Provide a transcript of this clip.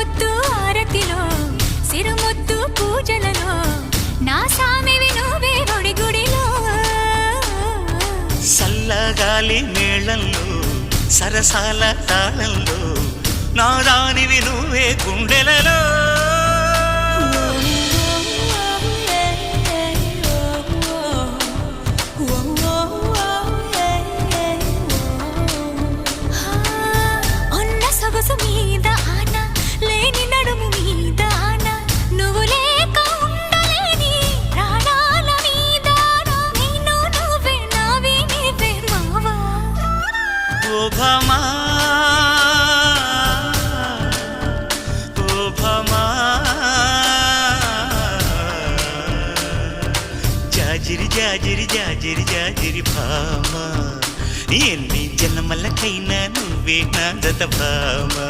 పొద్దు ఆరతిలో సిరుముద్దు పూజలలో నా సామివి నువ్వే గుడి గుడిలో సల్లగాలి మేళంలో సరసాల తాళంలో నా దానివి నువ్వే గుండెలలో సొగసు మీద ఆన లేని నడుము మీద ఆన నువ్వు లేక ఉండలేని ప్రాణాల మీద నేను నువ్వే నావి నీవే మావా ఓ భామా ఓ భామా జాజిరి జాజిరి జాజిరి జాజిరి భామా ఎన్ని జన్మలకైనా నువ్వే నా దత భామా